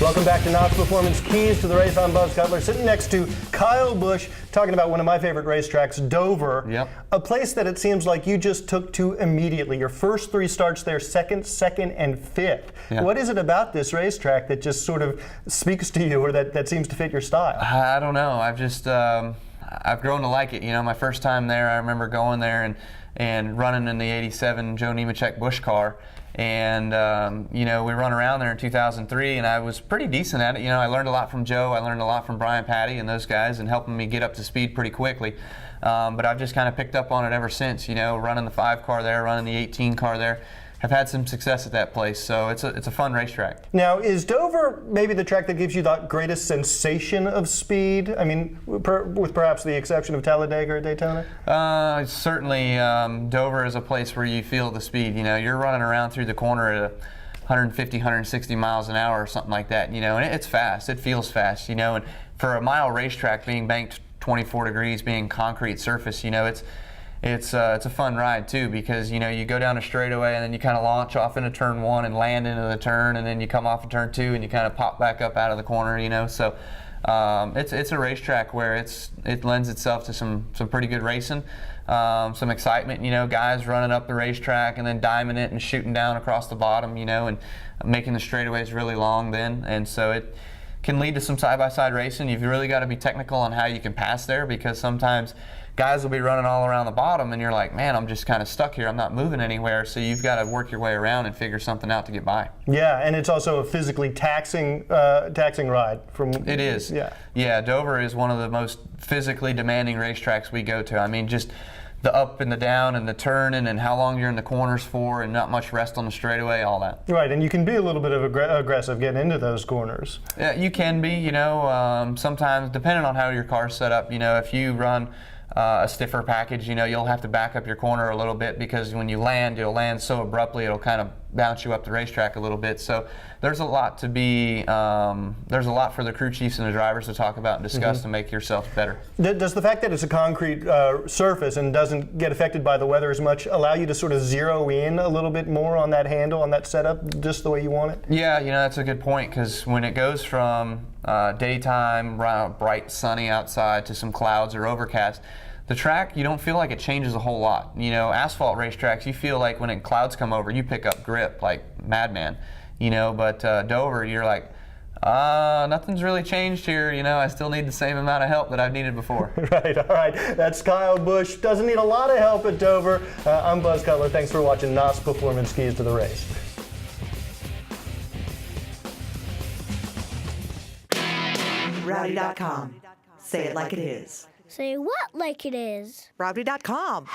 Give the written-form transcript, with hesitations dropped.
Welcome back to NOS Performance Keys to the Race. I'm Buzz Cutler, sitting next to Kyle Busch, talking about one of my favorite racetracks, Dover. Yep. A place that it seems like you just took to immediately. Your first three starts there, second, and fifth. Yeah. What is it about this racetrack that just sort of speaks to you, or that seems to fit your style? I don't know. I've just I've grown to like it. You know, my first time there, I remember going there and running in the '87 Joe Nemechek Busch car. And, you know, we run around there in 2003, and I was pretty decent at it. You know, I learned a lot from Joe. I learned a lot from Brian Patty and those guys, and helping me get up to speed pretty quickly. But I've just kind of picked up on it ever since, you know, running the 5 car there, running the 18 car there. I've had some success at that place, so it's a fun racetrack. Now, is Dover maybe the track that gives you the greatest sensation of speed? I mean, with perhaps the exception of Talladega or Daytona? Certainly, Dover is a place where you feel the speed. You know, you're running around through the corner at 150, 160 miles an hour or something like that, you know, and it's fast. It feels fast, you know, and for a mile racetrack being banked 24 degrees, being concrete surface, you know, it's a fun ride too, because you know you go down a straightaway and then you kind of launch off into turn 1 and land into the turn, and then you come off of turn 2 and you kind of pop back up out of the corner, you know. So it's a racetrack where it lends itself to some pretty good racing, some excitement, you know, guys running up the racetrack and then diming it and shooting down across the bottom, you know, and making the straightaways really long then, and so it can lead to some side-by-side racing. You've really got to be technical on how you can pass there, because sometimes guys will be running all around the bottom and you're like, man, I'm just kind of stuck here. I'm not moving anywhere. So you've got to work your way around and figure something out to get by. Yeah, and it's also a physically taxing ride. It is. Yeah. Yeah, Dover is one of the most physically demanding racetracks we go to. I mean, just the up and the down and the turning and how long you're in the corners for and not much rest on the straightaway, all that. Right, and you can be a little bit of aggressive getting into those corners. Yeah, you can be, you know, sometimes depending on how your car's set up, you know, if you run a stiffer package, you know, you'll have to back up your corner a little bit, because when you land, you'll land so abruptly it'll kind of bounce you up the racetrack a little bit. So there's a lot to be, there's a lot for the crew chiefs and the drivers to talk about and discuss to make yourself better. Does the fact that it's a concrete surface and doesn't get affected by the weather as much allow you to sort of zero in a little bit more on that handle, on that setup, just the way you want it? Yeah, you know, that's a good point, because when it goes from daytime, bright, sunny outside to some clouds or overcast, the track, you don't feel like it changes a whole lot. You know, asphalt racetracks, you feel like when clouds come over, you pick up grip like madman. You know, but Dover, you're like, nothing's really changed here. You know, I still need the same amount of help that I've needed before. Right, all right. That's Kyle Busch. Doesn't need a lot of help at Dover. I'm Buzz Cutler. Thanks for watching NOS Performance Keys to the Race. Rowdy.com. Say it like it is. Say what like it is? Rowdy.com.